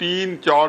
3-4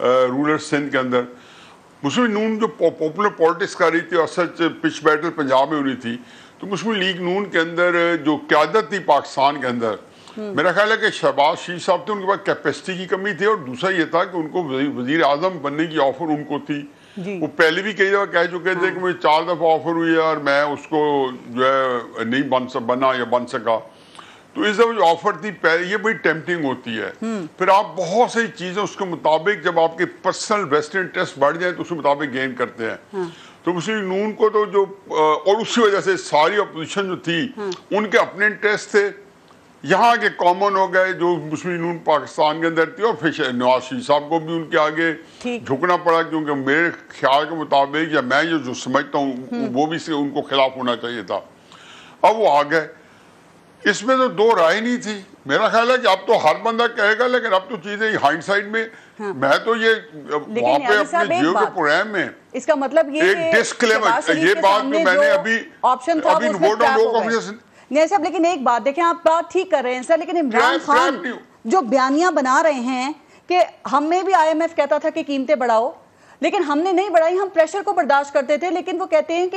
roller Sindh کے اندر مسلم نون جو popular politics کر رہی تھی اور سچ پچ بیٹل پنجاب میں ہو رہی تھی تو مسلم لیگ نون کے اندر جو قیادت تھی پاکستان کے اندر میرا خیال ہے کہ شہباز شریف صاحب تھے ان کے پاس کیپیسٹی کی کمی تھی اور دوسرا یہ تھا کہ ان کو وزیر اعظم بننے کی آفر ان کو تھی وہ پہلے بھی کئی دفعہ کہہ چکے تھے کہ مجھے 4 دفعہ آفر ہوئی ہے اور میں اس کو جو ہے نہیں بنا یا بن سکا تو اس دفعہ جو آفر تھی یہ بڑی ٹیمپٹنگ ہوتی ہے پھر آپ بہت سی چیزیں اس کے مطابق جب آپ کے پرسنل ویسٹ انٹرسٹ بڑھ جائیں تو اس کے مطابق گین کرتے ہیں تو مسلم نون کو تو جو اور اسی وجہ سے ساری اپوزیشن جو تھی ان کے اپنے انٹرسٹ تھے یہاں کے کامن ہو گئے جو مسلم نون پاکستان کے اندر تھی اور پھر نواز شریف صاحب کو بھی ان کے آگے جھکنا پڑا کیونکہ میرے خیال کے مطابق یا میں جو سمجھتا ہوں وہ بھی سے ان کو خلاف ہونا چاہیے تھا اب وہ آ گئے اس میں تو 2 رائے نہیں تھی میرا خیال ہے کہ اب تو ہر بندہ کہے گا لیکن اب تو چیزیں ہائنڈ سائڈ میں میں تو یہ وہاں پہ اپنے جیو کے پروگرام میں اس کا مطلب یہ ایک ڈسکلیمر یہ بات جو میں نے ابھی ووٹ آن نو کانفیڈنس نہیں صاحب لیکن ایک بات دیکھیں آپ بات ٹھیک کر رہے ہیں سر لیکن عمران خان جو بیانیاں بنا رہے ہیں کہ ہمیں بھی IMF کہتا تھا کہ قیمتیں بڑھاؤ لیکن ہم نے نہیں بڑھائی ہم پریشر کو برداشت کرتے تھے لیکن وہ کہتے ہیں کہ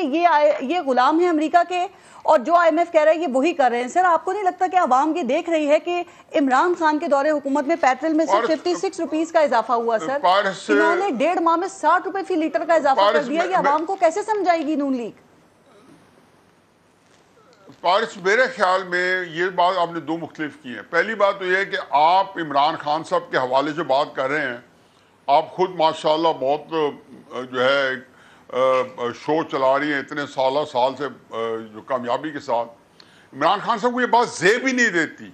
یہ غلام ہے امریکہ کے اور جو IMF کہہ رہا ہے یہ وہی کر رہے ہیں سر آپ کو نہیں لگتا کہ عوام یہ دیکھ رہی ہے کہ عمران خان کے دور حکومت میں پیٹرول میں صرف 56 روپیز کا اضافہ ہوا سر انہوں نے 1.5 ماہ میں 60 روپے فی لیٹر کا اضافہ کر دیا یہ عوام کو کیسے سمجھائے گی نون لیگ پارس میرے خیال میں یہ بات آپ نے 2 مختلف کی ہیں پہلی بات تو یہ ہے کہ آپ عمران خان صاحب کے حوالے سے بات کر رہے ہیں آپ خود ماشاءاللہ بہت جو ہے شو چلا رہی ہیں اتنے سال سے جو کامیابی کے ساتھ عمران خان صاحب کو یہ بات زیب ہی نہیں دیتی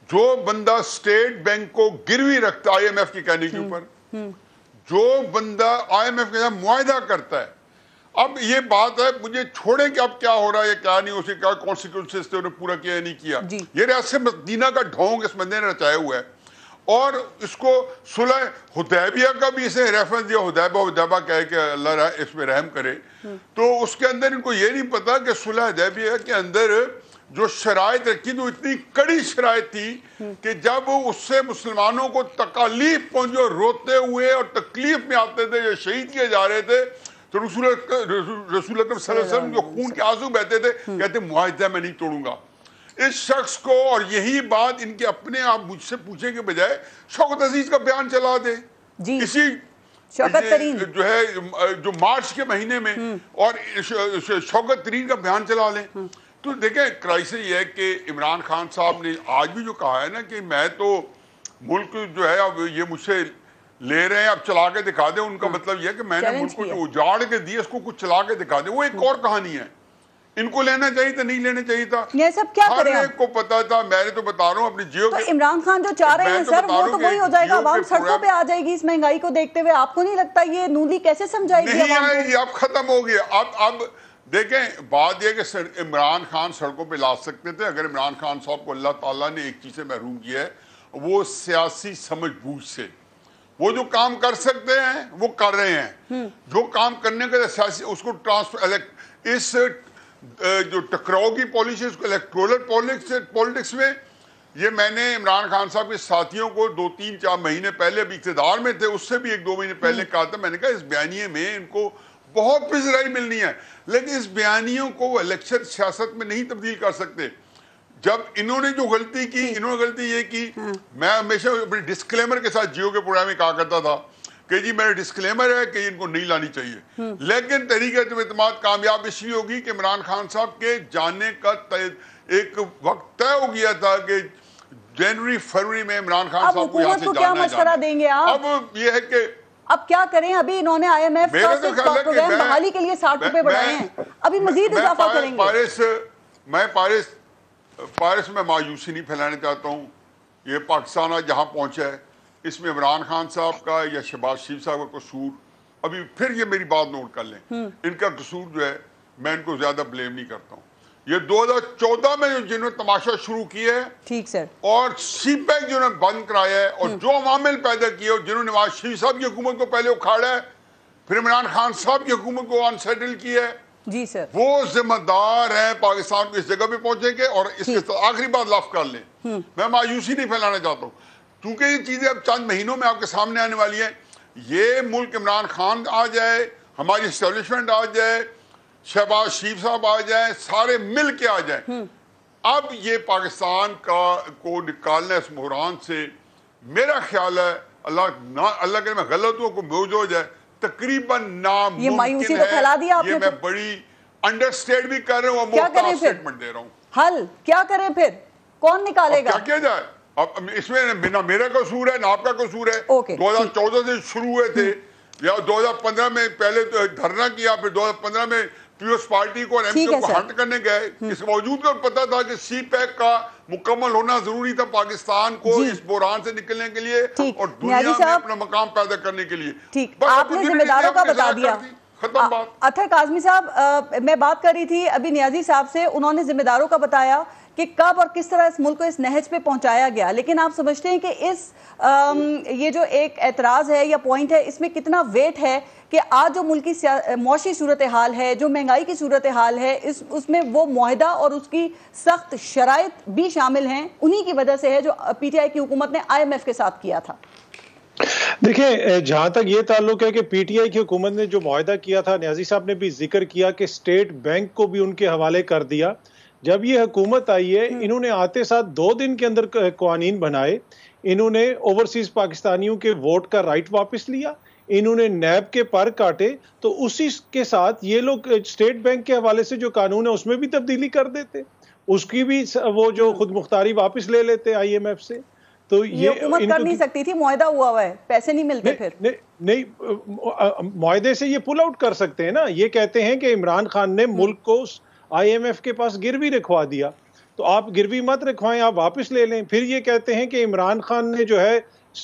جو بندہ اسٹیٹ بینک کو گروی رکھتا ہے IMF کے کہنے کے اوپر جو بندہ IMF کے ساتھ معاہدہ کرتا ہے اب یہ بات ہے مجھے چھوڑیں کہ اب کیا ہو رہا ہے یا کیا نہیں اسے کیا کانسیکوینسز تھے انہیں پورا کیا نہیں کیا یہ ریاست مدینہ کا ڈھونگ اس بندے نے رچایا ہوا ہے اور اس کو صلح حدیبیہ کا بھی اسے ریفرنس دیا حدیبہ کہے کہ اللہ اس میں رحم کرے تو اس کے اندر ان کو یہ نہیں پتا کہ صلح حدیبیہ کے اندر جو شرائط رکھی تو اتنی کڑی شرائط تھی کہ جب اس سے مسلمانوں کو تکالیف پہنچے روتے ہوئے اور تکلیف میں آتے تھے یا شہید کیے جا رہے تھے تو رسول اکرم صلی اللہ علیہ وسلم جو خون کے آنسو بہتے تھے کہتے معاہدہ میں نہیں توڑوں گا اس شخص کو اور یہی بات ان کے اپنے آپ مجھ سے پوچھنے کے بجائے شوکت عزیز کا بیان چلا دے اسی جو ہے جو مارچ کے مہینے میں اور شوکت ترین کا بیان چلا لیں تو دیکھیں کرائسس یہ ہے کہ عمران خان صاحب نے آج بھی جو کہا ہے نا کہ میں تو ملک جو ہے اب یہ مجھ سے لے رہے ہیں اب چلا کے دکھا دیں ان کا مطلب یہ ہے کہ میں نے ملک کو جو اجاڑ کے دی اس کو کچھ چلا کے دکھا دیں وہ ایک اور کہانی ہے ان کو لینا چاہیے تھا نہیں لینا چاہیے تھا یہ سب کیا کریں ہر ایک کو پتا تھا میں نے تو بتا رہا ہوں اپنی جیو تو عمران خان جو چاہ رہے ہیں سر وہ تو وہی ہو جائے گا عوام سڑکوں پہ آ جائے گی اس مہنگائی کو دیکھتے ہوئے آپ کو نہیں لگتا یہ نون لیگ کیسے سمجھائے گی نہیں آئے گی اب ختم ہو گیا اب دیکھیں بات یہ کہ عمران خان سڑکوں پہ لا سکتے تھے اگر عمران خان صاحب کو اللہ تعالیٰ نے ایک چیز سے محروم کیا ہے وہ سیاسی سمجھ بوجھ سے وہ جو کام کر سکتے ہیں وہ کر رہے ہیں جو کام کرنے کا سیاسی اس کو اس جو ٹکراؤ کی پالیسی اس کو الیکٹورل پالیٹکس میں یہ میں نے عمران خان صاحب کے ساتھیوں کو 2-3-4 مہینے پہلے ابھی اقتدار میں تھے اس سے بھی 1-2 مہینے پہلے کہا تھا میں نے کہا اس بیانیے میں ان کو بہت پذیرائی ملنی ہے لیکن اس بیانیوں کو وہ الیکشن سیاست میں نہیں تبدیل کر سکتے جب انہوں نے جو غلطی کی انہوں نے غلطی یہ کی میں ہمیشہ اپنے ڈسکلیمر کے ساتھ جیو کے پروگرام میں کہا کرتا تھا کہ جی میرا ڈسکلیمر ہے کہ ان کو نہیں لانی چاہیے لیکن تحریک اعتماد کامیاب اس لیے ہوگی کہ عمران خان صاحب کے جانے کا ایک وقت طے ہو گیا تھا کہ جنوری فروری میں عمران خان صاحب کو یہاں سے جانا ہے اب یہ ہے کہ اب کیا کریں ابھی انہوں نے IMF کا پروگرام بحالی کے لیے 60 روپے بڑھائے ہیں ابھی مزید اضافہ کریں گے پارس میں مایوسی نہیں پھیلانا چاہتا ہوں یہ پاکستان آج جہاں پہنچا ہے اس میں عمران خان صاحب کا یا شہباز شریف صاحب کا قصور ابھی پھر یہ میری بات نوٹ کر لیں ان کا قصور جو ہے میں ان کو زیادہ بلیم نہیں کرتا ہوں یہ 2014 میں جنہوں نے تماشا شروع کیا ہے ٹھیک سر اور سی پیک جنہوں نے بند کرایا ہے اور جو عوامل پیدا کیے اور جنہوں نے نواز شریف صاحب کی حکومت کو پہلے اکھاڑا ہے پھر عمران خان صاحب کی حکومت کو انسیٹل کیا ہے جی سر وہ ذمہ دار ہیں پاکستان کو اس جگہ پہ پہنچیں گے اور اس کے آخری بات لف کر لیں میں مایوسی نہیں پھیلانا چاہتا ہوں کیونکہ یہ چیزیں اب چند مہینوں میں آپ کے سامنے آنے والی ہیں یہ ملک عمران خان آ جائے, ہماری اسٹیبلشمنٹ آ جائے, شہباز شریف صاحب آ جائیں, سارے مل کے آ جائیں, اب یہ پاکستان کو نکالنا اس بحران سے, میرا خیال ہے اللہ کے میں غلط ہوں کو موج ہو جائے, تقریباً ناممکن ہے. یہ میں بڑی انڈرسٹیٹ بھی کر رہا ہوں اور موقع اسٹیٹمنٹ دے رہا ہوں. حل کیا کریں پھر, کون نکالے گا؟ کیا کیا جائے؟ اب اس میں نہ میرا قصور ہے نہ آپ کا قصور ہے. 2014 سے شروع ہوئے تھے, یا 2015 میں پہلے دھرنا کیا, پھر 2015 میں پیپلز پارٹی کو اور ایم کیو کو ہٹ کرنے گئے. اس کے باوجود کا پتا تھا کہ سی پیک کا مکمل ہونا ضروری تھا پاکستان کو اس بحران سے نکلنے کے لیے اور دنیا میں اپنا مقام پیدا کرنے کے لیے. ٹھیک, آپ نے ذمہ داروں کا بتا دیا. اطہر کاظمی صاحب, میں بات کر رہی تھی ابھی نیازی صاحب سے, انہوں نے ذمہ داروں کا بتایا کہ کب اور کس طرح اس ملک کو اس نہج پہ پہنچایا گیا, لیکن آپ سمجھتے ہیں کہ یہ جو ایک اعتراض ہے یا پوائنٹ ہے, اس میں کتنا ویٹ ہے کہ آج جو ملک کی معاشی صورتحال ہے, جو مہنگائی کی صورتحال ہے, اس میں وہ معاہدہ اور اس کی سخت شرائط بھی شامل ہیں, انہی کی وجہ سے ہے جو پی ٹی آئی کی حکومت نے آئی ایم ایف کے ساتھ کیا تھا. دیکھیں, جہاں تک یہ تعلق ہے کہ پی ٹی آئی کی حکومت نے جو معاہدہ کیا تھا, نیازی صاحب نے بھی ذکر کیا کہ اسٹیٹ بینک کو بھی ان کے حوالے کر دیا. جب یہ حکومت آئی ہے, انہوں نے آتے ساتھ 2 دن کے اندر قوانین بنائے, انہوں نے اوورسیز پاکستانیوں کے ووٹ کا رائٹ واپس لیا, انہوں نے نیب کے پر کاٹے, تو اسی کے ساتھ یہ لوگ اسٹیٹ بینک کے حوالے سے جو قانون ہے اس میں بھی تبدیلی کر دیتے, اس کی بھی وہ جو خود مختاری واپس لے لیتے آئی ایم ایف سے. تو یہ حکومت کر نہیں سکتی تھی, معاہدہ ہوا ہے, پیسے نہیں ملتے. پھر نہیں, معاہدے سے یہ پل آؤٹ کر سکتے ہیں نا. یہ کہتے ہیں کہ عمران خان نے ملک کو آئی ایم ایف کے پاس گروی رکھوا دیا, تو آپ گروی مت رکھوائیں, آپ واپس لے لیں. پھر یہ کہتے ہیں کہ عمران خان نے جو ہے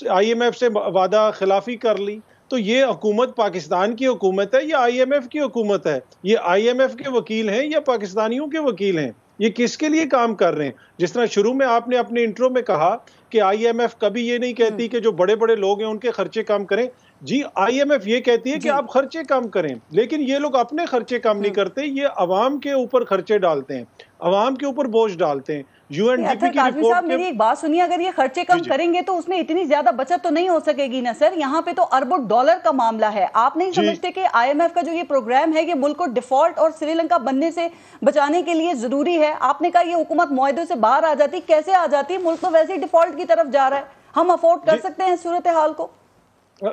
آئی ایم ایف سے وعدہ خلافی کر لی. تو یہ حکومت پاکستان کی حکومت ہے یا آئی ایم ایف کی حکومت ہے؟ یہ آئی ایم ایف کے وکیل ہیں یا پاکستانیوں کے وکیل ہیں؟ یہ کس کے لیے کام کر رہے ہیں؟ جس طرح شروع میں آپ نے اپنے انٹرو میں کہا کہ آئی ایم ایف کبھی یہ نہیں کہتی کہ جو بڑے بڑے لوگ ہیں ان کے خرچے کم کریں. جی, آئی ایم ایف یہ کہتی ہے کہ آپ خرچے کم کریں, لیکن یہ لوگ اپنے خرچے کم نہیں کرتے, یہ عوام کے اوپر خرچے ڈالتے ہیں, عوام کے اوپر بوجھ ڈالتے ہیں. یو این ڈی پی کی کاظمی صاحب میری ایک بات سنیے, اگر یہ خرچے کم کریں گے تو اس میں اتنی زیادہ بچت تو نہیں ہو سکے گی نا سر. یہاں پہ تو اربوں ڈالر کا معاملہ ہے. آپ نہیں سمجھتے کہ آئی ایم ایف کا جو یہ پروگرام ہے یہ ملک کو ڈیفالٹ اور سری لنکا بننے سے بچانے کے لیے ضروری ہے؟ آپ نے کہا یہ حکومت معاہدوں سے باہر آ جاتی, کیسے آ جاتی؟ ملک تو ویسے ہی ڈیفالٹ کی طرف جا رہا ہے, ہم افورڈ کر سکتے ہیں صورتحال کو؟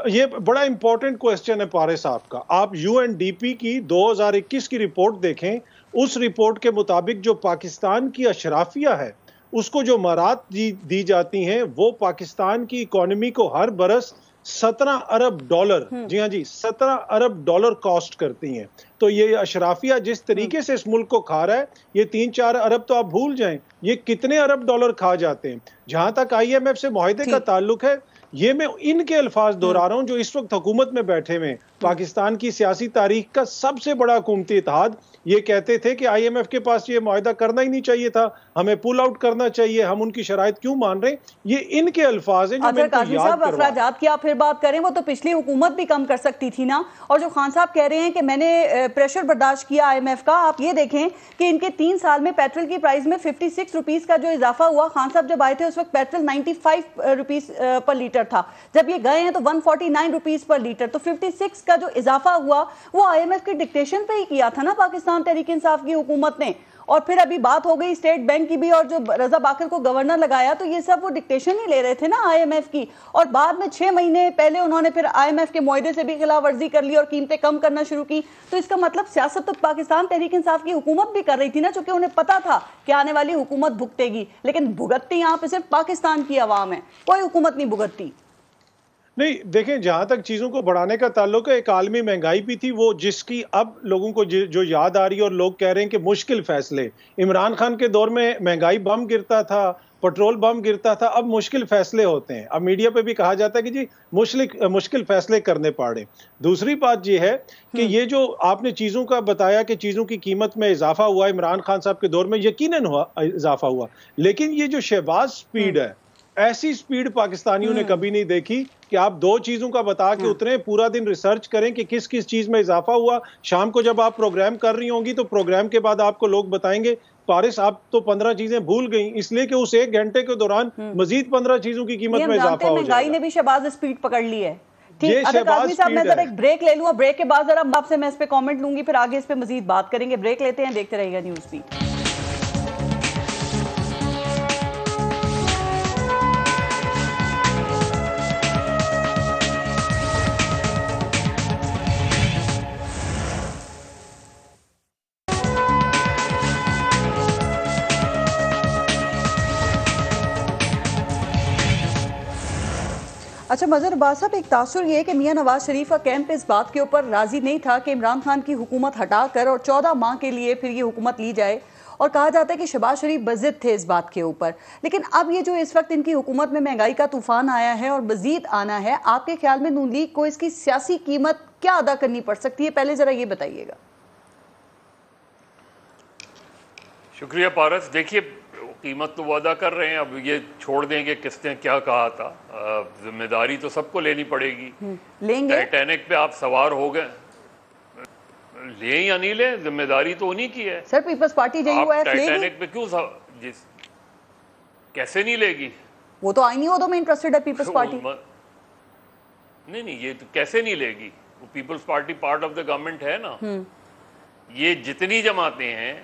یہ بڑا امپورٹنٹ کوسچن ہے پارے صاحب کا. آپ یو این ڈی پی کی 2021 کی رپورٹ دیکھیں, اس رپورٹ کے مطابق جو پاکستان کی اشرافیہ ہے اس کو جو مہارت دی جاتی ہیں وہ پاکستان کی اکانومی کو ہر برس 17 ارب ڈالر, جی ہاں جی 17 ارب ڈالر کاسٹ کرتی ہیں. تو یہ اشرافیہ جس طریقے سے اس ملک کو کھا رہا ہے, یہ 3-4 ارب تو آپ بھول جائیں, یہ کتنے ارب ڈالر کھا جاتے ہیں. جہاں تک آئی ایم ایف سے معاہدے کا تعلق ہے, یہ میں ان کے الفاظ دہرا رہا ہوں جو اس وقت حکومت میں بیٹھے ہوئے. پاکستان کی سیاسی تاریخ کا سب سے بڑا حکومتی اتحاد یہ کہتے تھے کہ آئی ایم ایف کے پاس یہ معاہدہ کرنا ہی نہیں چاہیے تھا, ہمیں پل آؤٹ کرنا چاہیے, ہم ان کی شرائط کیوں مان رہے ہیں. یہ ان کے الفاظ ہیں جو میں کو یاد کروا. اخراجات کی آپ پھر بات کریں, وہ تو پچھلی حکومت بھی کم کر سکتی تھی نا. اور جو خان صاحب کہہ رہے ہیں کہ میں نے پریشر برداشت کیا آئی ایم ایف کا, آپ یہ دیکھیں کہ ان کے 3 سال میں پیٹرول کی پرائز میں 56 روپیز کا جو اضافہ ہوا. خان صاحب جب آئے تھے اس وقت پیٹرول 95 روپیز پر لیٹر تھا, جب یہ گئے ہیں تو 149 روپیز پر لیٹر. تو 56 کا جو اضافہ ہوا وہ آئی ایم ایف کی ڈکٹیشن پہ ہی کیا تھا نا پاکستان تحریک انصاف کی حکومت نے. اور پھر ابھی بات ہو گئی اسٹیٹ بینک کی بھی, اور جو رضا باقر کو گورنر لگایا تو یہ سب وہ ڈکٹیشن ہی لے رہے تھے نا آئی ایم ایف کی. اور بعد میں 6 مہینے پہلے انہوں نے پھر آئی ایم ایف کے معاہدے سے بھی خلاف ورزی کر لی اور قیمتیں کم کرنا شروع کی. تو اس کا مطلب سیاست تو پاکستان تحریک انصاف کی حکومت بھی کر رہی تھی نا, چونکہ انہیں پتا تھا کہ آنے والی حکومت بھگتے گی. لیکن بھگتتی یہاں پہ صرف پاکستان کی عوام ہے, کوئی حکومت نہیں بھگتتی. نہیں دیکھیں, جہاں تک چیزوں کو بڑھانے کا تعلق ہے, ایک عالمی مہنگائی بھی تھی وہ جس کی اب لوگوں کو جو یاد آ رہی ہے, اور لوگ کہہ رہے ہیں کہ مشکل فیصلے. عمران خان کے دور میں مہنگائی بم گرتا تھا, پٹرول بم گرتا تھا, اب مشکل فیصلے ہوتے ہیں. اب میڈیا پہ بھی کہا جاتا ہے کہ جی مشکل فیصلے کرنے پڑے. دوسری بات یہ ہے کہ یہ جو آپ نے چیزوں کا بتایا کہ چیزوں کی قیمت میں اضافہ ہوا عمران خان صاحب کے دور میں, یقیناً ہوا اضافہ ہوا, لیکن یہ جو شہباز سپیڈ ہے, ایسی سپیڈ پاکستانیوں نے کبھی نہیں دیکھی کہ آپ 2 چیزوں کا بتا کے اتریں, پورا دن ریسرچ کریں کہ کس کس چیز میں اضافہ ہوا. شام کو جب آپ پروگرام کر رہی ہوں گی تو پروگرام کے بعد آپ کو لوگ بتائیں گے پارس آپ تو 15 چیزیں بھول گئیں, اس لیے کہ اس 1 گھنٹے کے دوران مزید 15 چیزوں کی قیمت میں اضافہ ہو جائے گا. مہنگائی نے بھی شہباز سپیڈ پکڑ لی ہے, ٹھیک آدمی صاحب میں ذرا ایک بریک لے لوں, بریک کے بعد ذرا آپ سے میں اس پہ کامنٹ لوں گی, پھر آگے اس پہ مزید بات کریں گے. بریک لیتے ہیں, دیکھتے رہیے گا نیوز بیٹ. اچھا مظہر عباس صاحب, ایک تاثر یہ ہے کہ میاں نواز شریف کا کیمپ اس بات کے اوپر راضی نہیں تھا کہ عمران خان کی حکومت ہٹا کر اور 14 ماہ کے لیے پھر یہ حکومت لی جائے, اور کہا جاتا ہے کہ شہباز شریف بضد تھے اس بات کے اوپر. لیکن اب یہ جو اس وقت ان کی حکومت میں مہنگائی کا طوفان آیا ہے اور مزید آنا ہے, آپ کے خیال میں نون لیگ کو اس کی سیاسی قیمت کیا ادا کرنی پڑ سکتی ہے؟ پہلے ذرا یہ بتائیے گا. شکریہ پارس. دیکھیے قیمت تو وہ ادا کر رہے ہیں, اب یہ چھوڑ دیں کہ کس نے کیا کہا تھا, ذمہ داری تو سب کو لینی پڑے گی. لیں گے ٹائٹینک پہ آپ سوار ہو گئے, لیں یا نہیں لیں, ذمہ داری تو انہی کی ہے. Sir Peoples Party J U F لے گی, ٹائٹینک پہ کیوں کیسے نہیں لے گی؟ وہ تو آئینی عہدوں میں انٹرسٹڈ ہے پیپلز پارٹی. نہیں یہ تو کیسے نہیں لے گی, وہ Peoples Party part of the government ہے نا. یہ جتنی جماعتیں ہیں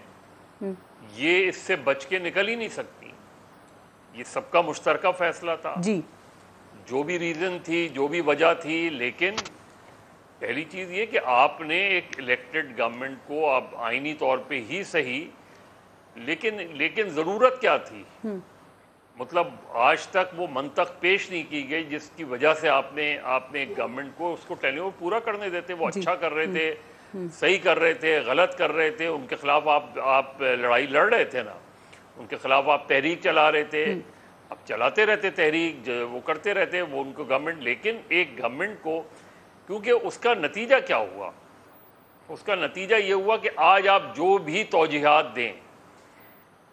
یہ اس سے بچ کے نکل ہی نہیں سکتی, یہ سب کا مشترکہ فیصلہ تھا. جی جو بھی ریزن تھی, جو بھی وجہ تھی, لیکن پہلی چیز یہ کہ آپ نے ایک الیکٹڈ گورنمنٹ کو اب آئینی طور پہ ہی صحیح, لیکن ضرورت کیا تھی؟ مطلب آج تک وہ منطق پیش نہیں کی گئی جس کی وجہ سے آپ نے گورنمنٹ کو اس کو ٹینیور پورا کرنے دیتے. وہ اچھا کر رہے تھے, صحیح کر رہے تھے, غلط کر رہے تھے, ان کے خلاف آپ لڑائی لڑ رہے تھے نا, ان کے خلاف آپ تحریک چلا رہے تھے, اب چلاتے رہتے تحریک, وہ کرتے رہتے وہ ان کو گورنمنٹ. لیکن ایک گورنمنٹ کو, کیونکہ اس کا نتیجہ کیا ہوا, اس کا نتیجہ یہ ہوا کہ آج آپ جو بھی توجیحات دیں,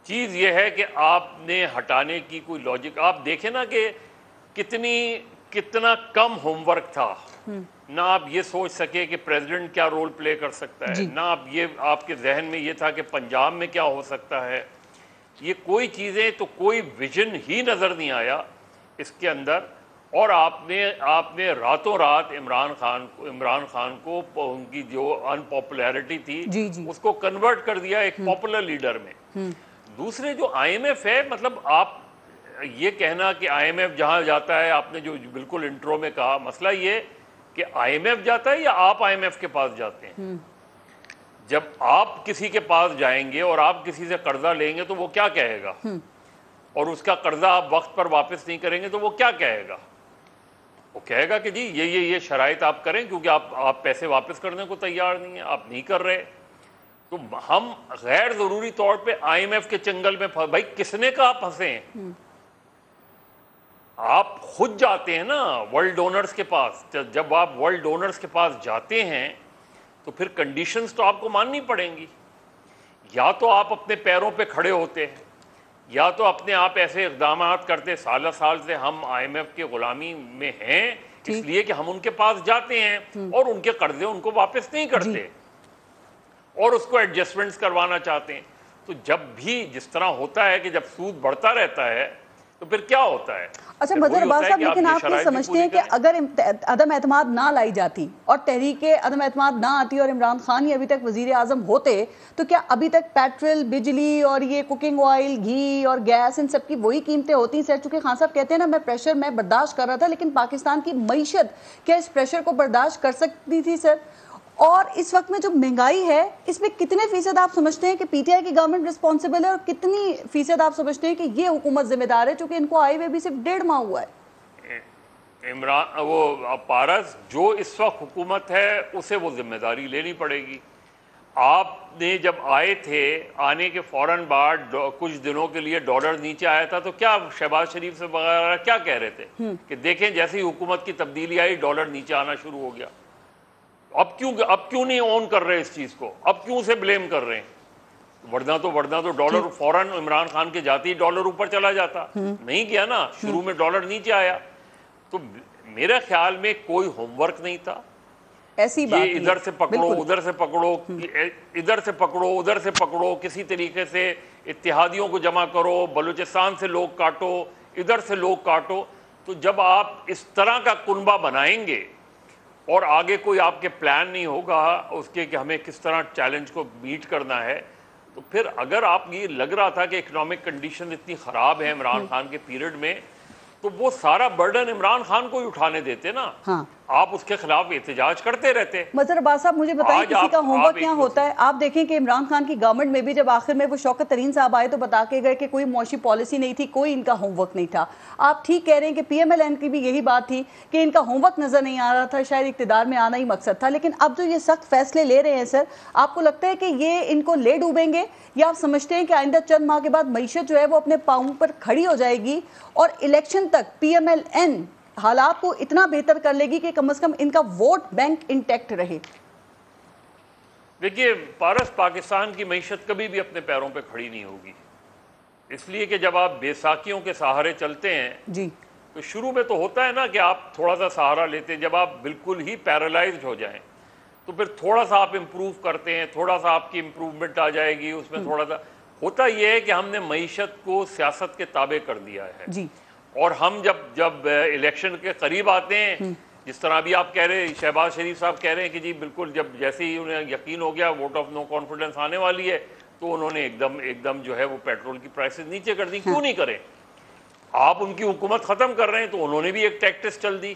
چیز یہ ہے کہ آپ نے ہٹانے کی کوئی لاجک, آپ دیکھیں نا کہ کتنا کم ہوم ورک تھا. نہ آپ یہ سوچ سکے کہ پریزیڈنٹ کیا رول پلے کر سکتا ہے, نہ آپ کے ذہن میں یہ تھا کہ پنجاب میں کیا ہو سکتا ہے. یہ کوئی چیزیں تو کوئی ویژن ہی نظر نہیں آیا اس کے اندر. اور آپ نے راتوں رات عمران خان کو ان کی جو ان پاپولیرٹی تھی اس کو کنورٹ کر دیا ایک پاپولر لیڈر میں. دوسرے جو آئی ایم ایف ہے, مطلب آپ یہ کہنا کہ آئی ایم ایف جہاں جاتا ہے, آپ نے جو بالکل انٹرو میں کہا, مسئلہ یہ کہ آئی ایم ایف جاتا ہے یا آپ آئی ایم ایف کے پاس جاتے ہیں. جب آپ کسی کے پاس جائیں گے اور آپ کسی سے قرضہ لیں گے تو وہ کیا کہے گا, اور اس کا قرضہ آپ وقت پر واپس نہیں کریں گے تو وہ کیا کہے گا؟ وہ کہے گا کہ جی یہ شرائط آپ کریں, کیونکہ آپ پیسے واپس کرنے کو تیار نہیں ہیں, آپ نہیں کر رہے. تو ہم غیر ضروری طور پہ آئی ایم ایف کے چنگل میں بھائی کس نے کہا پھنسے ہیں؟ آپ خود جاتے ہیں نا ورلڈ ڈونرز کے پاس. جب آپ ورلڈ ڈونرز کے پاس جاتے ہیں تو پھر کنڈیشنز تو آپ کو ماننی پڑیں گی. یا تو آپ اپنے پیروں پہ کھڑے ہوتے ہیں, یا تو اپنے آپ ایسے اقدامات کرتے. سالہ سال سے ہم آئی ایم ایف کے غلامی میں ہیں اس لیے کہ ہم ان کے پاس جاتے ہیں اور ان کے قرضے ان کو واپس نہیں کرتے اور اس کو ایڈجسٹمنٹس کروانا چاہتے ہیں. تو جب بھی جس طرح ہوتا ہے کہ جب سود بڑھتا رہتا ہے تو پھر کیا ہوتا ہے؟ اچھا مظہر عباس صاحب, لیکن آپ یہ سمجھتے ہیں کہ اگر عدم اعتماد نہ لائی جاتی اور تحریک عدم اعتماد نہ آتی اور عمران خان ہی ابھی تک وزیر اعظم ہوتے تو کیا ابھی تک پیٹرول, بجلی اور یہ کوکنگ آئل, گھی اور گیس, ان سب کی وہی قیمتیں ہوتی ہیں؟ سر چونکہ خان صاحب کہتے ہیں نا میں پریشر میں برداشت کر رہا تھا, لیکن پاکستان کی معیشت کیا اس پریشر کو برداشت کر سکتی تھی سر؟ اور اس وقت میں جو مہنگائی ہے اس میں کتنے فیصد آپ سمجھتے ہیں کہ پی ٹی آئی کی گورنمنٹ رسپانسبل ہے اور کتنی فیصد آپ سمجھتے ہیں کہ یہ حکومت ذمہ دار ہے چونکہ ان کو آئے ہوئے بھی صرف 1.5 ماہ ہوا ہے؟ پارس, جو اس وقت حکومت ہے اسے وہ ذمہ داری لینی پڑے گی. آپ نے جب آئے تھے, آنے کے فوراً بعد کچھ دنوں کے لیے ڈالر نیچے آیا تھا تو کیا شہباز شریف سے وغیرہ کیا کہہ رہے تھے کہ دیکھیں جیسے ہی حکومت کی تبدیلی آئی ڈالر نیچے آنا شروع ہو گیا. اب کیوں نہیں اون کر رہے اس چیز کو, اب کیوں سے بلیم کر رہے ہیں؟ ورنہ تو ڈالر فوراً عمران خان کے جاتی ڈالر اوپر چلا جاتا. نہیں کیا نا, شروع میں ڈالر نیچے آیا. تو میرے خیال میں کوئی ہوم ورک نہیں تھا. ایسی بات یہ ادھر سے پکڑو ادھر سے پکڑو, ادھر سے پکڑو ادھر سے پکڑو, کسی طریقے سے اتحادیوں کو جمع کرو, بلوچستان سے لوگ کاٹو, ادھر سے لوگ کاٹو. تو جب آپ اس طرح کا کنبہ بنائیں گے اور آگے کوئی آپ کے پلان نہیں ہوگا اس کے کہ ہمیں کس طرح چیلنج کو میٹ کرنا ہے، تو پھر اگر آپ یہ لگ رہا تھا کہ اکنامک کنڈیشن اتنی خراب ہے عمران خان کے پیریڈ میں، تو وہ سارا برڈن عمران خان کو ہی اٹھانے دیتے نا، آپ اس کے خلاف احتجاج کرتے رہتے۔ مظہر عباس صاحب مجھے بتائیں کسی کا ہوم ورک کیا ہوتا ہے؟ آپ دیکھیں کہ عمران خان کی گورنمنٹ میں بھی جب آخر میں وہ شوکت ترین صاحب آئے تو بتا کے گئے کہ کوئی معاشی پالیسی نہیں تھی، کوئی ان کا ہوم ورک نہیں تھا۔ آپ ٹھیک کہہ رہے ہیں کہ پی ایم ایل این کی بھی یہی بات تھی کہ ان کا ہوم ورک نظر نہیں آ رہا تھا، شاید اقتدار میں آنا ہی مقصد تھا، لیکن اب جو یہ سخت فیصلے لے رہے ہیں سر، آپ کو لگتا ہے کہ یہ ان کو لے ڈوبیں گے، یا آپ سمجھتے ہیں کہ آئندہ چند ماہ کے بعد معیشت جو ہے وہ اپنے پاؤں پر کھڑی ہو جائے گی اور الیکشن تک پی ایم ایل این حالات کو اتنا بہتر کر لے گی کہ کم از کم ان کا ووٹ بینک انٹیکٹ رہے؟ دیکھیے پارس، پاکستان کی معیشت کبھی بھی اپنے پیروں پہ کھڑی نہیں ہوگی، اس لیے کہ جب آپ بیساکھیوں کے سہارے چلتے ہیں جی تو شروع میں تو ہوتا ہے نا کہ آپ تھوڑا سا سہارا لیتے ہیں، جب آپ بالکل ہی پیرالائزڈ ہو جائیں تو پھر تھوڑا سا آپ امپروو کرتے ہیں، تھوڑا سا آپ کی امپروومنٹ آ جائے گی، اس میں تھوڑا سا ہوتا یہ ہے کہ ہم نے معیشت کو سیاست کے تابع کر دیا ہے جی، اور ہم جب الیکشن کے قریب آتے ہیں، جس طرح ابھی آپ کہہ رہے ہیں، شہباز شریف صاحب کہہ رہے ہیں کہ جی بالکل جب جیسے ہی انہیں یقین ہو گیا ووٹ آف نو کانفیڈنس آنے والی ہے تو انہوں نے ایک دم جو ہے وہ پیٹرول کی پرائسز نیچے کر دی۔ کیوں نہیں کریں؟ آپ ان کی حکومت ختم کر رہے ہیں تو انہوں نے بھی ایک ٹیکٹس چل دی۔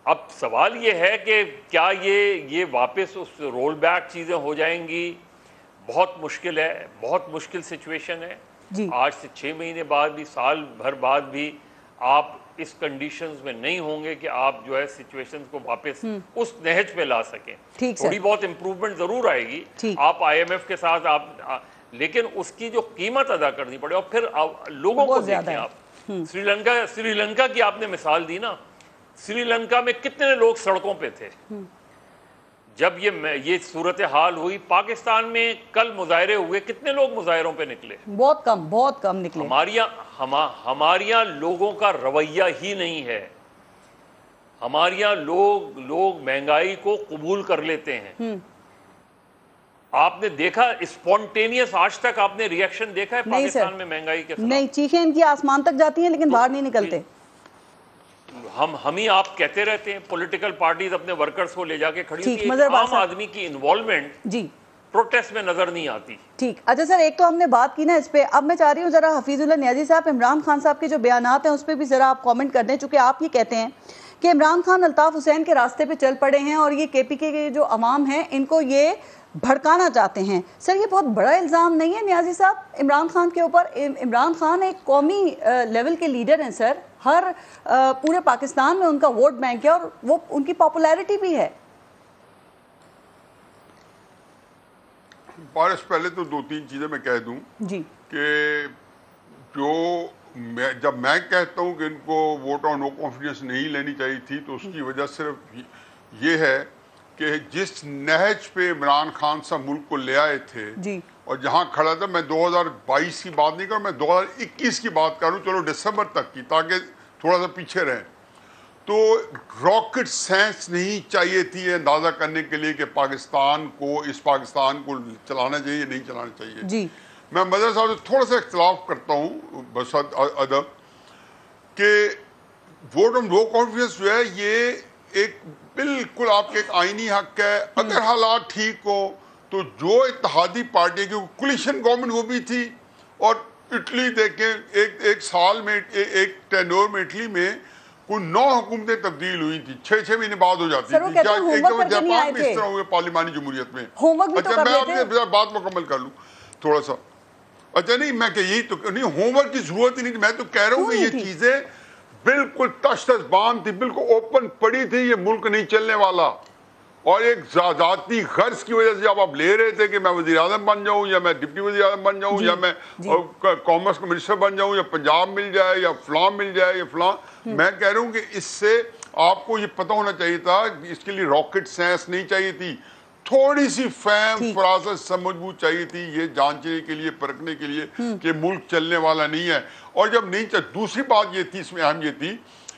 اب سوال یہ ہے کہ کیا یہ واپس اس رول بیک چیزیں ہو جائیں گی؟ بہت مشکل ہے، بہت مشکل سچویشن ہے۔ آج سے 6 مہینے بعد بھی، سال بھر بعد بھی آپ اس کنڈیشنز میں نہیں ہوں گے کہ آپ جو ہے سچویشنز کو واپس اس نہج پہ لا سکیں۔ تھوڑی بہت امپروومنٹ ضرور آئے گی، آپ آئی ایم ایف کے ساتھ لیکن اس کی جو قیمت ادا کرنی پڑے، اور پھر لوگوں کو دیکھیں آپ، سری لنکا کی آپ نے مثال دی نا، سری لنکا میں کتنے لوگ سڑکوں پہ تھے جب یہ صورتحال ہوئی؟ پاکستان میں کل مظاہرے ہوئے، کتنے لوگ مظاہروں پہ نکلے؟ بہت کم نکلے۔ ہمارے یہاں لوگوں کا رویہ ہی نہیں ہے، ہمارے یہاں لوگ مہنگائی کو قبول کر لیتے ہیں۔ آپ نے دیکھا اسپونٹینیس، آج تک آپ نے ری ایکشن دیکھا ہے پاکستان میں مہنگائی کے خلاف؟ نہیں، چیخیں ان کی آسمان تک جاتی ہیں لیکن باہر نہیں نکلتے۔ ہم ہی آپ کہتے رہتے ہیں، پولیٹیکل پارٹیز اپنے ورکرز کو لے جا کے کھڑی ہوتی ہیں، عام آدمی کی انوالومنٹ جی پروٹیسٹ میں نظر نہیں آتی۔ ٹھیک، اچھا سر، ایک تو ہم نے بات کی نا اس پہ، اب میں چاہ رہی ہوں ذرا حفیظ اللہ نیازی صاحب، عمران خان صاحب کے جو بیانات ہیں اس پہ بھی ذرا آپ کامنٹ کر دیں، چونکہ آپ یہ کہتے ہیں کہ عمران خان الطاف حسین کے راستے پہ چل پڑے ہیں اور یہ کے پی کے جو عوام ہیں ان کو یہ بھڑکانا چاہتے ہیں۔ سر یہ بہت بڑا الزام نہیں ہے نیازی صاحب عمران خان کے اوپر؟ عمران خان ایک قومی لیول کے لیڈر ہیں سر، ہر پورے پاکستان میں ان کا ووٹ بینک ہے اور وہ ان کی پاپولیرٹی بھی ہے۔ پارس، پہلے تو 2-3 چیزیں میں کہہ دوں جی کہ جب میں کہتا ہوں کہ ان کو ووٹ آف نو کانفیڈنس نہیں لینی چاہیے تھی تو اس کی وجہ صرف یہ ہے کہ جس نہج پہ عمران خان صاحب ملک کو لے آئے تھے اور جہاں کھڑا تھا، میں 2022 کی بات نہیں کر رہا، میں 2021 کی بات کر رہا ہوں، چلو دسمبر تک کی، تاکہ تھوڑا سا پیچھے رہیں، تو راکٹ سائنس نہیں چاہیے تھی یہ اندازہ کرنے کے لیے کہ پاکستان کو چلانا چاہیے یا نہیں چلانا چاہیے۔ جی میں مظہر صاحب سے تھوڑا سا اختلاف کرتا ہوں بس ادب کہ ووٹ آف نو کانفیڈنس جو ہے یہ ایک بالکل آپ کے ایک آئینی حق ہے۔ اگر حالات ٹھیک ہو تو جو اتحادی پارٹی کی کولیشن گورنمنٹ وہ بھی تھی، اور اٹلی دیکھیں ایک سال میں ایک ٹینور میں اٹلی میں کوئی 9 حکومتیں تبدیل ہوئی تھی، 6 مہینے بعد ہو جاتی تھی۔ جاپان میں اس طرح ہوئے پارلیمانی جمہوریت میں۔ اچھا میں اپنی بات مکمل کر لوں تھوڑا سا۔ اچھا نہیں، میں کہ یہی تو نہیں، ہوم ورک کی ضرورت ہی نہیں، میں تو کہہ رہا ہوں کہ یہ چیزیں بالکل تش تش باندھ تھی، بالکل اوپن پڑی تھی، یہ ملک نہیں چلنے والا، اور ایک ذاتی غرض کی وجہ سے جب آپ لے رہے تھے کہ میں وزیر اعظم بن جاؤں یا میں ڈپٹی وزیر اعظم بن جاؤں یا میں کامرس کا منسٹر بن جاؤں یا پنجاب مل جائے یا فلاں مل جائے یا فلاں، میں کہہ رہا ہوں کہ اس سے آپ کو یہ پتہ ہونا چاہیے تھا کہ اس کے لیے راکٹ سائنس نہیں چاہیے تھی، تھوڑی سی فہم فراست سمجھ بوجھ چاہیے تھی یہ جانچنے کے لیے، پرکھنے کے لیے کہ ملک چلنے والا نہیں ہے۔ اور جب نہیں دوسری بات یہ تھی، اس میں اہم یہ تھی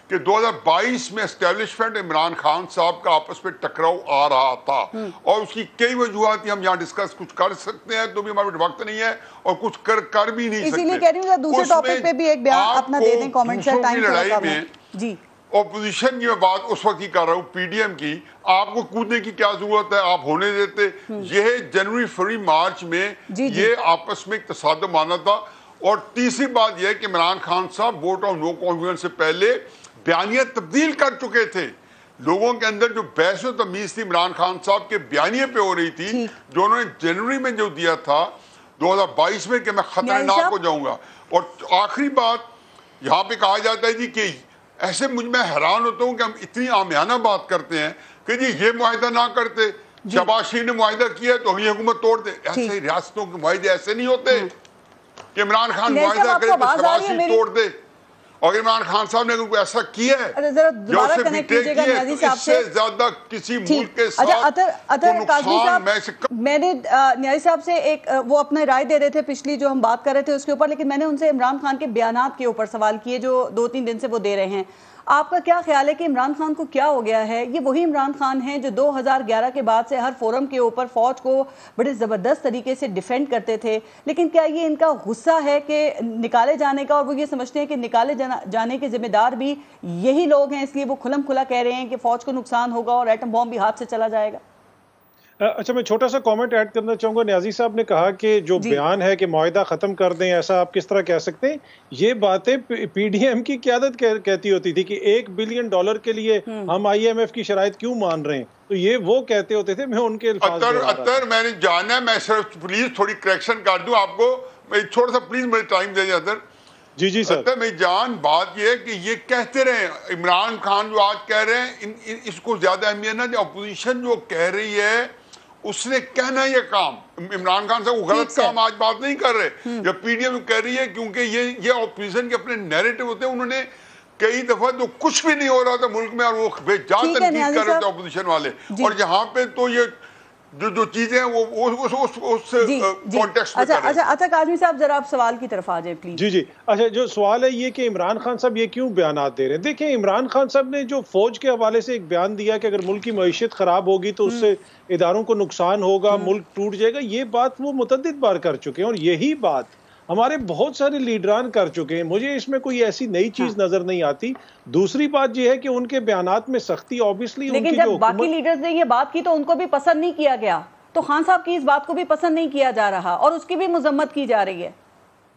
کہ 2022 میں اسٹیبلشمنٹ عمران خان صاحب کا آپس میں ٹکراؤ آ رہا تھا، اور اس کی کئی وجوہات تھی، ہم یہاں ڈسکس کچھ کر سکتے ہیں تو بھی ہمارے وقت نہیں ہے اور کچھ کر بھی نہیں سکتے۔ اسی لیے کہہ رہی ہوں دوسرے ٹاپک پہ بھی ایک بیان اپنا دے دیں، کامنٹ سے ٹائم تھوڑا کم ہے۔ جی اپوزیشن کی میں بات اس وقت کی کر رہا ہوں پی ڈی ایم کی, آپ کو کودنے کی کیا ضرورت ہے, آپ ہونے دیتے. یہ جنوری فروری مارچ میں یہ آپس میں ایک تصادم آنا تھا. اور تیسری بات یہ ہے کہ عمران خان صاحب ووٹ آف نو کانفیڈنس سے پہلے بیانیہ تبدیل کر چکے تھے. لوگوں کے اندر جو بحث و تمیز تھی عمران خان صاحب کے بیانیے پہ ہو رہی تھی, جو انہوں نے جنوری میں جو دیا تھا 2022 میں کہ میں خطرناک ہو جاؤں گا. اور آخری بات یہاں پہ کہا جاتا ہے جی کہ ایسے میں حیران ہوتا ہوں کہ ہم اتنی عامیانہ بات کرتے ہیں کہ جی یہ معاہدہ نہ کرتے, شہباز شریف نے معاہدہ کیا تو ہم یہ حکومت توڑ دے. ایسے ریاستوں کے معاہدے ایسے نہیں ہوتے کہ عمران خان معاہدہ کرے تو شہباز شریف توڑ دے. اور عمران خان صاحب نے کوئی ایسا کیا ہے جو اسے بیٹیک کیا ہے, اس سے زیادہ کسی ملک کے ساتھ میں نے نیازی صاحب سے ایک وہ اپنا رائے دے رہے تھے پچھلی جو ہم بات کر رہے تھے اس کے اوپر, لیکن میں نے ان سے عمران خان کے بیانات کے اوپر سوال کیے جو 2-3 دن سے وہ دے رہے ہیں. آپ کا کیا خیال ہے کہ عمران خان کو کیا ہو گیا ہے؟ یہ وہی عمران خان ہیں جو 2011 کے بعد سے ہر فورم کے اوپر فوج کو بڑے زبردست طریقے سے ڈیفینڈ کرتے تھے, لیکن کیا یہ ان کا غصہ ہے کہ نکالے جانے کا, اور وہ یہ سمجھتے ہیں کہ نکالے جانے کے ذمہ دار بھی یہی لوگ ہیں, اس لیے وہ کھلم کھلا کہہ رہے ہیں کہ فوج کو نقصان ہوگا اور ایٹم بم بھی ہاتھ سے چلا جائے گا؟ اچھا, میں چھوٹا سا کامنٹ ایڈ کرنا چاہوں گا. نیازی صاحب نے کہا کہ جو بیان ہے کہ معاہدہ ختم کر دیں, ایسا آپ کس طرح کہہ سکتے ہیں؟ یہ باتیں پی ڈی ایم کی قیادت کہتی ہوتی تھی کہ $1 بلین کے لیے ہم آئی ایم ایف کی شرائط کیوں مان رہے ہیں, تو یہ وہ کہتے ہوتے تھے. میں ان کے الفاظ میں نے جانا ہے, میں صرف پلیز تھوڑی کریکشن کر دوں آپ کو, چھوٹا سا پلیز مجھے ٹائم دے دیں. جی سر, میں جان بات یہ ہے کہ یہ کہتے رہے عمران خان جو آج کہہ رہے ہیں اس کو زیادہ اہمیت نہ, جو اپوزیشن جو کہہ رہی ہے اس نے کہنا یہ کام, عمران خان صاحب وہ غلط کام آج بات نہیں کر رہے, جب پی ڈی ایم کہہ رہی ہے, کیونکہ یہ اپوزیشن کے اپنے نیریٹو ہوتے ہیں. انہوں نے کئی دفعہ تو کچھ بھی نہیں ہو رہا تھا ملک میں اور وہ بے جا تنقید کر رہے تھے اپوزیشن والے, اور یہاں پہ تو یہ جو چیزیں ہیں وہ اس کانٹیکسٹ میں کر رہے ہیں. اچھا کاظمی صاحب ذرا آپ سوال کی طرف آ جائیں پلیز. جی اچھا, جو سوال ہے یہ کہ عمران خان صاحب یہ کیوں بیانات دے رہے ہیں؟ دیکھیں, عمران خان صاحب نے جو فوج کے حوالے سے ایک بیان دیا کہ اگر ملک کی معیشت خراب ہوگی تو اس سے اداروں کو نقصان ہوگا, ملک ٹوٹ جائے گا, یہ بات وہ متعدد بار کر چکے ہیں, اور یہی بات ہمارے بہت سارے لیڈران کر چکے ہیں. مجھے اس میں کوئی ایسی نئی چیز نظر نہیں آتی. دوسری بات یہ ہے کہ ان کے بیانات میں سختی اوبیسلی, لیکن جب باقی لیڈرز نے یہ بات کی تو ان کو بھی پسند نہیں کیا گیا, تو خان صاحب کی اس بات کو بھی پسند نہیں کیا جا رہا اور اس کی بھی مذمت کی جا رہی ہے.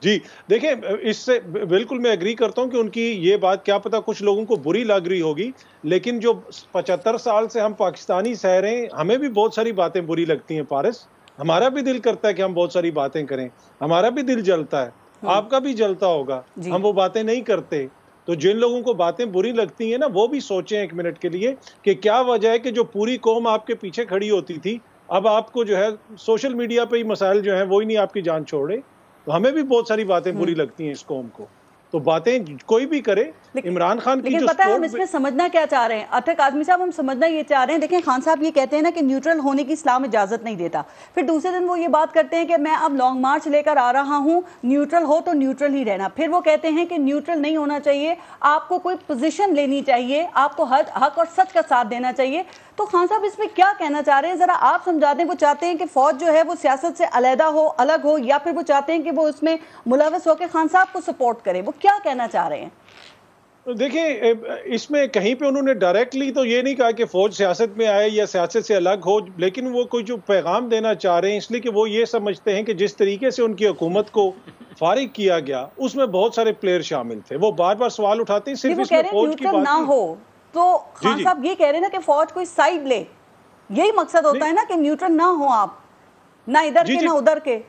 جی دیکھیں, اس سے بالکل میں ایگری کرتا ہوں کہ ان کی یہ بات کیا پتہ کچھ لوگوں کو بری لگ رہی ہوگی, لیکن جو 75 سال سے ہم پاکستانی سہ رہے ہیں, ہمیں بھی بہت ساری باتیں بری لگتی ہیں پارس. ہمارا بھی دل کرتا ہے کہ ہم بہت ساری باتیں کریں, ہمارا بھی دل جلتا ہے, آپ کا بھی جلتا ہوگا, ہم وہ باتیں نہیں کرتے. تو جن لوگوں کو باتیں بری لگتی ہیں نا, وہ بھی سوچیں ایک منٹ کے لیے کہ کیا وجہ ہے کہ جو پوری قوم آپ کے پیچھے کھڑی ہوتی تھی, اب آپ کو جو ہے سوشل میڈیا پہ ہی مسائل جو ہیں وہی نہیں آپ کی جان چھوڑ رہے. تو ہمیں بھی بہت ساری باتیں بری لگتی ہیں اس قوم کو, تو باتیں کوئی بھی کرے. عمران خان کی لیکن پتہ ہے ہم اس میں سمجھنا کیا چاہ رہے ہیں عطا کاظمی صاحب, ہم سمجھنا یہ چاہ رہے ہیں. دیکھیں, خان صاحب یہ کہتے ہیں نا کہ نیوٹرل ہونے کی اسلام اجازت نہیں دیتا, پھر دوسرے دن وہ یہ بات کرتے ہیں کہ میں اب لانگ مارچ لے کر آ رہا ہوں, نیوٹرل ہو تو نیوٹرل ہی رہنا. پھر وہ کہتے ہیں کہ نیوٹرل نہیں ہونا چاہیے, آپ کو کوئی پوزیشن لینی چاہیے, آپ کو حق اور سچ کا ساتھ دینا چاہیے. تو خان صاحب اس میں کیا کہنا چاہ رہے ہیں, ذرا آپ سمجھا دیں. وہ چاہتے ہیں کہ فوج جو ہے وہ سیاست سے علیحدہ ہو, الگ ہو, یا پھر وہ چاہتے ہیں کہ وہ اس میں ملوث ہو کے خان صاحب کو سپورٹ کرے؟ وہ کیا کہنا چاہ رہے ہیں؟ دیکھیں, اس میں کہیں پہ انہوں نے ڈائریکٹلی تو یہ نہیں کہا کہ فوج سیاست میں آئے یا سیاست سے الگ ہو, لیکن وہ کوئی جو پیغام دینا چاہ رہے ہیں, اس لیے کہ وہ یہ سمجھتے ہیں کہ جس طریقے سے ان کی حکومت کو فارغ کیا گیا اس میں بہت سارے پلیئر شامل تھے. وہ بار بار سوال اٹھاتے ہیں صرف اس میں فوج کی بات نہ ہو, تو خان صاحب یہ کہہ رہے ہیں نا کہ فوج کوئی سائیڈ لے, یہی مقصد ہوتا ہے نا کہ نیوٹرل نہ ہو آپ, نہ ادھر کے نہ ادھر کے.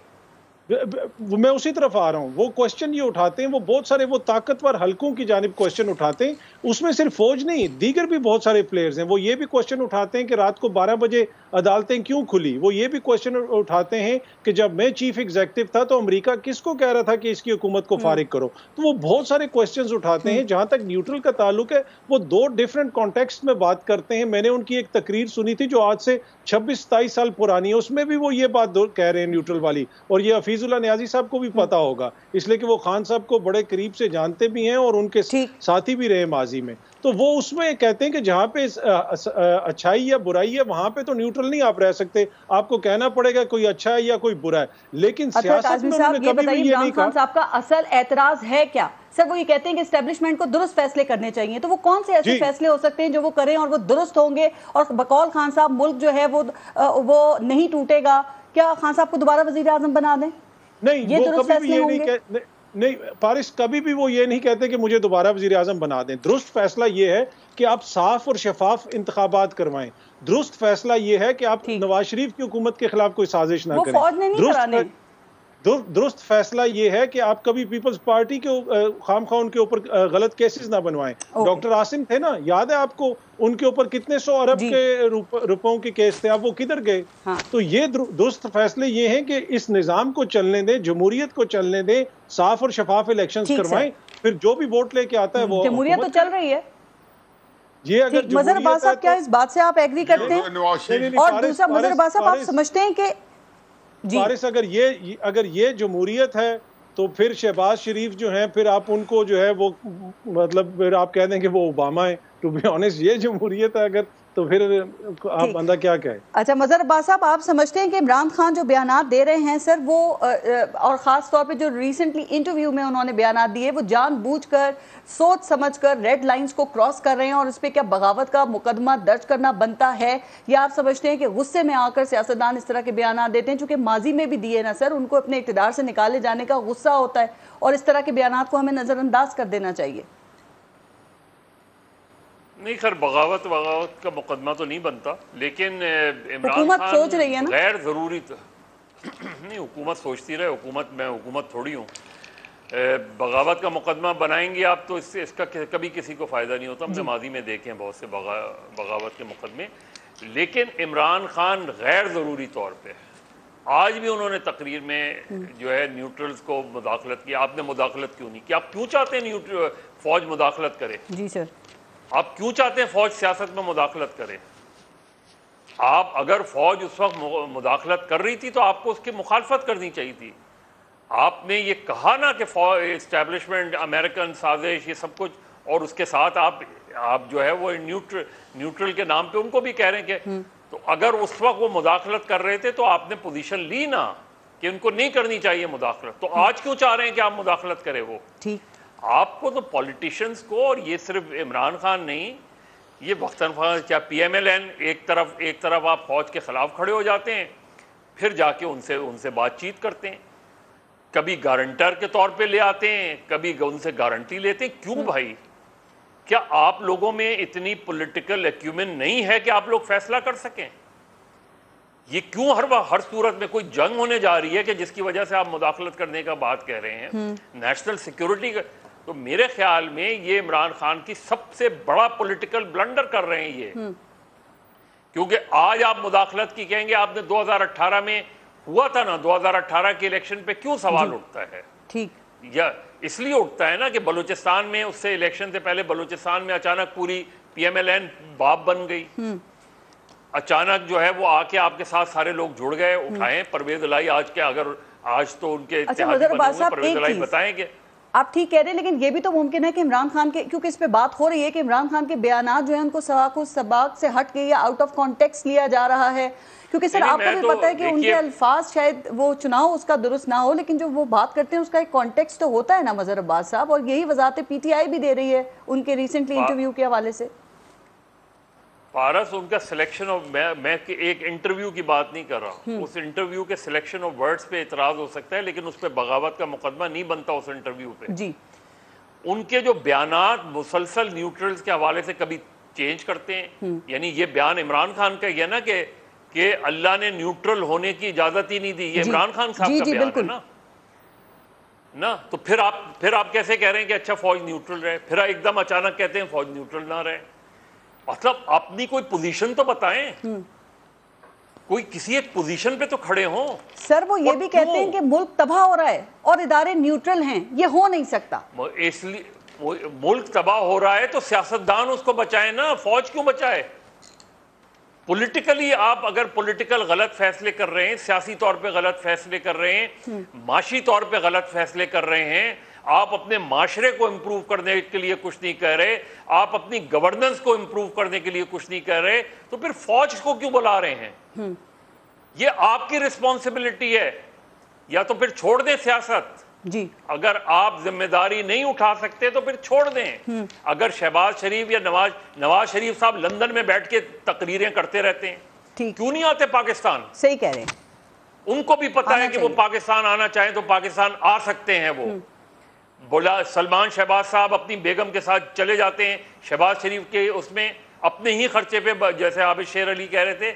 میں اسی طرف آ رہا ہوں. وہ کوشچن یہ اٹھاتے ہیں, وہ بہت سارے وہ طاقتور حلقوں کی جانب کوشچن اٹھاتے ہیں, اس میں صرف فوج نہیں, دیگر بھی بہت سارے پلیئرز ہیں. وہ یہ بھی کوشچن اٹھاتے ہیں کہ رات کو 12 بجے عدالتیں کیوں کھلی. وہ یہ بھی کوشچن اٹھاتے ہیں کہ جب میں چیف ایگزیکٹو تھا تو امریکہ کس کو کہہ رہا تھا کہ اس کی حکومت کو فارغ کرو. تو وہ بہت سارے کوشچنز اٹھاتے ہیں. جہاں تک نیوٹرل کا تعلق ہے, وہ 2 ڈیفرنٹ کانٹیکسٹ میں بات کرتے ہیں. میں نے ان کی ایک تقریر سنی تھی جو آج سے 26-27 سال پرانی ہے, اس میں بھی وہ یہ بات کہہ رہے ہیں نیوٹرل والی, اور یہ حفیظ اللہ نیازی صاحب کو بھی پتا ہوگا, اس لیے کہ وہ خان صاحب کو بڑے قریب سے جانتے بھی ہیں اور ان کے ساتھی بھی رہے ماضی میں. تو وہ اس میں کہتے ہیں کہ جہاں پہ اچھائی یا برائی ہے وہاں پہ تو نیوٹرل نہیں آپ رہ سکتے, آپ کو کہنا پڑے گا کوئی اچھا ہے یا کوئی برا ہے. لیکن سیاست میں انہوں نے کبھی بھی یہ نہیں کہا. خان صاحب کا اصل اعتراض ہے کیا؟ سر وہ یہ کہتے ہیں کہ اسٹیبلشمنٹ کو درست فیصلے کرنے چاہیے، تو وہ کون سے ایسے فیصلے ہو سکتے ہیں جو وہ کریں اور وہ درست ہوں گے؟ اور بقول خان صاحب ملک جو ہے وہ نہیں ٹوٹے گا، کیا خان صاحب کو دوبارہ وزیر اعظم بنا دیں؟ نہیں، یہ وہ درست کبھی بھی فیصلے یہ ہوں گے؟ نہیں پارس، کبھی بھی وہ یہ نہیں کہتے کہ مجھے دوبارہ وزیر اعظم بنا دیں۔ درست فیصلہ یہ ہے کہ آپ صاف اور شفاف انتخابات کروائیں۔ درست فیصلہ یہ ہے کہ آپ نواز شریف کی حکومت کے خلاف کوئی سازش نہ کریں۔ وہ فوج نے نہیں کرانے۔ درست فیصلہ یہ ہے کہ آپ کبھی پیپلز پارٹی کے خام خواہ ان کے اوپر غلط کیسز نہ بنوائیں۔ ڈاکٹر عاصم تھے نا، یاد ہے آپ کو، ان کے اوپر کتنے 100 ارب کے روپوں کے کیس تھے، اب وہ کدھر گئے؟ تو یہ درست فیصلے یہ ہیں کہ اس نظام کو چلنے دیں، جمہوریت کو چلنے دیں، صاف اور شفاف الیکشنز کروائیں، پھر جو بھی ووٹ لے کے آتا ہے وہ جمہوریت تو چل رہی ہے۔ یہ اگر مظہر عباس صاحب کیا اس بات سے آپ ایگری کرتے ہیں؟ اور دوسرا مظہر عباس صاحب آپ سمجھتے ہیں کہ فارس اگر یہ جمہوریت ہے تو پھر شہباز شریف جو ہیں، پھر آپ ان کو جو ہے وہ مطلب پھر آپ کہہ دیں کہ وہ اوباما ہے۔ ٹو بی آنیسٹ یہ جمہوریت ہے اگر، تو پھر آپ بندہ کیا کہے۔ اچھا مظہر عباس صاحب، آپ سمجھتے ہیں کہ عمران خان جو بیانات دے رہے ہیں سر، وہ اور خاص طور پہ جو ریسنٹلی انٹرویو میں انہوں نے بیانات دیے، وہ جان بوجھ کر سوچ سمجھ کر ریڈ لائنز کو کراس کر رہے ہیں، اور اس پہ کیا بغاوت کا مقدمہ درج کرنا بنتا ہے؟ یا آپ سمجھتے ہیں کہ غصے میں آ کر سیاستدان اس طرح کے بیانات دیتے ہیں؟ چونکہ ماضی میں بھی دیے نا سر، ان کو اپنے اقتدار سے نکالے جانے کا غصہ ہوتا ہے، اور اس طرح کے بیانات کو ہمیں نظر انداز کر دینا چاہیے۔ نہیں خیر، بغاوت کا مقدمہ تو نہیں بنتا، لیکن عمران حکومت خان سوچ رہی ہے نا، غیر ضروری نہیں، حکومت سوچتی رہے، میں حکومت تھوڑی ہوں۔ بغاوت کا مقدمہ بنائیں گے آپ تو اس کا کبھی کسی کو فائدہ نہیں ہوتا۔ ہم نے ماضی میں دیکھے ہیں بہت سے بغاوت کے مقدمے، لیکن عمران خان غیر ضروری طور پہ آج بھی انہوں نے تقریر میں جو ہے نیوٹرلز کو مداخلت کی۔ آپ نے مداخلت کیوں نہیں کی؟ آپ کیوں چاہتے ہیں فوج مداخلت کرے؟ جی سر، آپ کیوں چاہتے ہیں فوج سیاست میں مداخلت کرے؟ آپ اگر فوج اس وقت مداخلت کر رہی تھی تو آپ کو اس کی مخالفت کرنی چاہیے تھی۔ آپ نے یہ کہا نا کہ اسٹیبلشمنٹ، امریکن سازش، یہ سب کچھ، اور اس کے ساتھ آپ جو ہے وہ نیوٹرل کے نام پہ ان کو بھی کہہ رہے ہیں کہ، تو اگر اس وقت وہ مداخلت کر رہے تھے تو آپ نے پوزیشن لی نا کہ ان کو نہیں کرنی چاہیے مداخلت، تو آج کیوں چاہ رہے ہیں کہ آپ مداخلت کرے؟ وہ ٹھیک، آپ کو تو پولیٹیشینز کو، اور یہ صرف عمران خان نہیں، یہ وقتاً فوقتاً کیا پی ایم ایل این ایک طرف آپ فوج کے خلاف کھڑے ہو جاتے ہیں، پھر جا کے ان سے بات چیت کرتے ہیں، کبھی گارنٹر کے طور پہ لے آتے ہیں، کبھی ان سے گارنٹی لیتے ہیں۔ کیوں بھائی؟ کیا آپ لوگوں میں اتنی پولیٹیکل ایکیومن نہیں ہے کہ آپ لوگ فیصلہ کر سکیں؟ یہ کیوں ہر صورت میں کوئی جنگ ہونے جا رہی ہے کہ جس کی وجہ سے آپ مداخلت کرنے کا بات کہہ رہے ہیں؟ نیشنل سیکیورٹی کا تو میرے خیال میں یہ عمران خان کی سب سے بڑا پولیٹیکل بلنڈر کر رہے ہیں یہ، کیونکہ آج آپ مداخلت کی کہیں گے، آپ نے 2018 میں ہوا تھا نا، 2018 کے الیکشن پہ کیوں سوال اٹھتا ہے؟ ٹھیک، یا اس لیے اٹھتا ہے نا کہ بلوچستان میں، اس سے الیکشن سے پہلے بلوچستان میں اچانک پوری پی ایم ایل این باپ بن گئی، اچانک جو ہے وہ آ کے آپ کے ساتھ سارے لوگ جڑ گئے، اٹھائیں پرویز الہی آج کے، اگر آج تو ان کے اتحادی بنے ہوئے، پرویز الہی بتائیں گے۔ آپ ٹھیک کہہ رہے ہیں، لیکن یہ بھی تو ممکن ہے کہ عمران خان کے، کیونکہ اس پہ بات ہو رہی ہے کہ عمران خان کے بیانات جو ہیں ان کو سباق سے ہٹ کے یا آؤٹ آف کانٹیکسٹ لیا جا رہا ہے، کیونکہ سر آپ کو بھی پتہ ہے کہ ان کے الفاظ شاید وہ چناؤ اس کا درست نہ ہو، لیکن جو وہ بات کرتے ہیں اس کا ایک کانٹیکسٹ تو ہوتا ہے نا مظہر عباس صاحب، اور یہی وضاحت پی ٹی آئی بھی دے رہی ہے ان کے ریسنٹلی انٹرویو کے حوالے سے۔ پارس، ان کا سلیکشن آف، میں ایک انٹرویو کی بات نہیں کر رہا، اس انٹرویو کے سلیکشن آف ورڈز پہ اعتراض ہو سکتا ہے، لیکن اس پہ بغاوت کا مقدمہ نہیں بنتا اس انٹرویو پہ۔ جی، ان کے جو بیانات مسلسل نیوٹرلز کے حوالے سے کبھی چینج کرتے ہیں، یعنی یہ بیان عمران خان کا یہ نا کہ اللہ نے نیوٹرل ہونے کی اجازت ہی نہیں دی، یہ عمران خان صاحب کا بیان ہے نا، تو پھر آپ کیسے کہہ رہے ہیں کہ اچھا فوج نیوٹرل رہے، پھر ایک دم اچانک کہتے ہیں فوج نیوٹرل نہ رہے؟ مطلب اپنی کوئی پوزیشن تو بتائیں، کوئی کسی ایک پوزیشن پہ تو کھڑے ہوں۔ سر وہ یہ بھی کہتے ہیں کہ ملک تباہ ہو رہا ہے اور ادارے نیوٹرل ہیں، یہ ہو نہیں سکتا۔ اس لیے ملک تباہ ہو رہا ہے تو سیاستدان اس کو بچائیں نا، فوج کیوں بچائے؟ پولیٹیکلی آپ اگر پولیٹیکل غلط فیصلے کر رہے ہیں، سیاسی طور پہ غلط فیصلے کر رہے ہیں، معاشی طور پہ غلط فیصلے کر رہے ہیں، آپ اپنے معاشرے کو امپروو کرنے کے لیے کچھ نہیں کہہ رہے، آپ اپنی گورننس کو امپروو کرنے کے لیے کچھ نہیں کہہ رہے، تو پھر فوج کو کیوں بلا رہے ہیں؟ یہ آپ کی رسپانسبلٹی ہے، یا تو پھر چھوڑ دیں سیاست، جی اگر آپ ذمہ داری نہیں اٹھا سکتے تو پھر چھوڑ دیں. اگر شہباز شریف یا نواز شریف صاحب لندن میں بیٹھ کے تقریریں کرتے رہتے ہیں, کیوں نہیں آتے پاکستان؟ صحیح کہہ رہے ہیں. ان کو بھی پتا ہے کہ وہ پاکستان آنا چاہیں تو پاکستان آ سکتے ہیں. وہ بولا سلمان شہباز صاحب اپنی بیگم کے ساتھ چلے جاتے ہیں شہباز شریف کے اس میں اپنے ہی خرچے پہ, جیسے عابد شیر علی کہہ رہے تھے,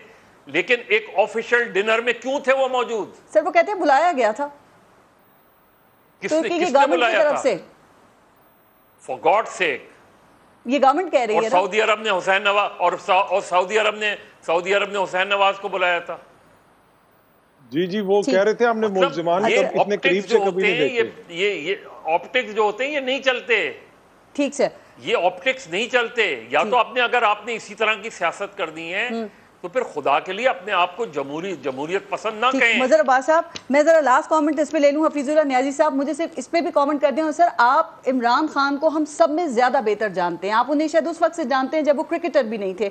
لیکن ایک آفیشل ڈنر میں کیوں تھے وہ موجود؟ سر وہ کہتے ہیں بلایا گیا تھا کس نے بلایا تھا؟ فار گاڈ سیک, یہ گورنمنٹ کہہ رہی ہے. اور سعودی عرب نے حسین نواز اور سعودی عرب نے حسین نواز کو بلایا تھا. جی وہ کہہ رہے تھے ہم نے ملزمان اتنے قریب سے کبھی نہیں دیکھے. یہ آپٹکس جو ہوتے ہیں یہ نہیں چلتے. ٹھیک سر, یہ آپٹکس نہیں چلتے. یا تو اگر آپ نے اسی طرح کی سیاست کر دی ہے تو پھر خدا کے لیے اپنے آپ کو جمہوریت پسند نہ کہیں. مظہر عباس صاحب, میں ذرا لاسٹ کامنٹ اس پہ لے لوں. حفیظ اللہ نیازی صاحب, مجھے صرف اس پہ بھی کامنٹ کر دیں. سر آپ عمران خان کو ہم سب میں زیادہ بہتر جانتے ہیں. آپ انہیں شاید اس وقت سے جانتے ہیں جب وہ کرکٹر بھی نہیں تھے.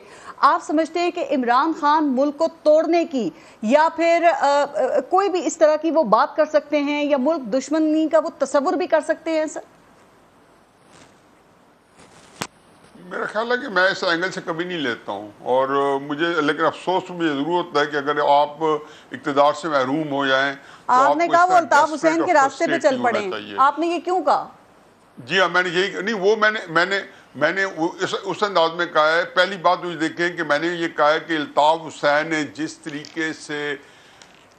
آپ سمجھتے ہیں کہ عمران خان ملک کو توڑنے کی یا پھر کوئی بھی اس طرح کی وہ بات کر سکتے ہیں, یا ملک دشمنی کا وہ تصور بھی کر سکتے ہیں؟ سر میرا خیال ہے کہ میں اس اینگل سے کبھی نہیں لیتا ہوں, اور مجھے لیکن افسوس مجھے ضرور ہوتا ہے کہ اگر آپ اقتدار سے محروم ہو جائیں. آپ نے کہا وہ الطاف حسین کے راستے پہ چل پڑے, آپ نے یہ کیوں کہا؟ جی ہاں, میں نے یہی نہیں, وہ میں نے اس انداز میں کہا ہے. پہلی بات مجھے دیکھیں کہ میں نے یہ کہا ہے کہ الطاف حسین نے جس طریقے سے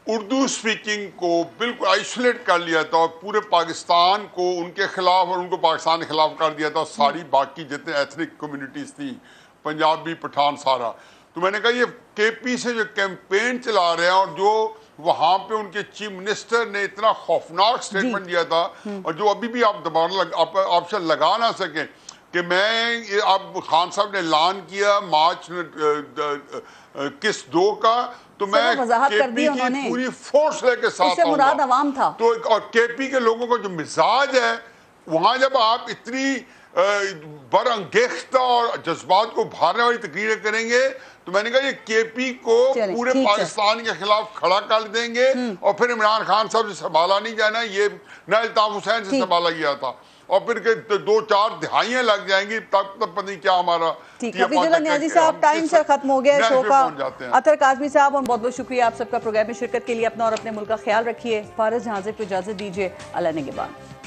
اردو سپیکنگ کو بالکل آئسولیٹ کر لیا تھا اور پورے پاکستان کو ان کے خلاف اور ان کو پاکستان کے خلاف کر دیا تھا, ساری باقی جتنے ایتھنک کمیونٹیز تھیں, پنجابی پٹھان سارا, تو میں نے کہا یہ کے پی سے جو کیمپین چلا رہے ہیں اور جو وہاں پہ ان کے چیف منسٹر نے اتنا خوفناک سٹیٹمنٹ دیا تھا, اور جو ابھی بھی آپ دوبارہ آپشن لگا نہ سکیں کہ میں اب خان صاحب نے اعلان کیا مارچ کس 2 کا, تو میں کے پی کی پوری فورس لے کے ساتھ آؤں گا. عوام تھا تو اور کے پی کے لوگوں کا جو مزاج ہے وہاں, جب آپ اتنی برانگیختہ اور جذبات کو بھارنے والی تقریریں کریں گے, تو میں نے کہا یہ کے پی کو پورے پاکستان کے خلاف کھڑا کر دیں گے, اور پھر عمران خان صاحب سے سنبھالا نہیں جانا. یہ نہ الطاف حسین سے سنبھالا گیا تھا, اور پھر 2-4 دہائیاں لگ جائیں گی, تب پتہ نہیں کیا ہمارا. حفیظ اللہ نیازی صاحب, ٹائم سے ختم ہو گیا شو کا. اطہر کاظمی صاحب, اور بہت بہت شکریہ آپ سب کا پروگرام میں شرکت کے لیے. اپنا اور اپنے ملک کا خیال رکھیے. فارس جہاں زیب کو اجازت دیجیے. اللہ نگہبان.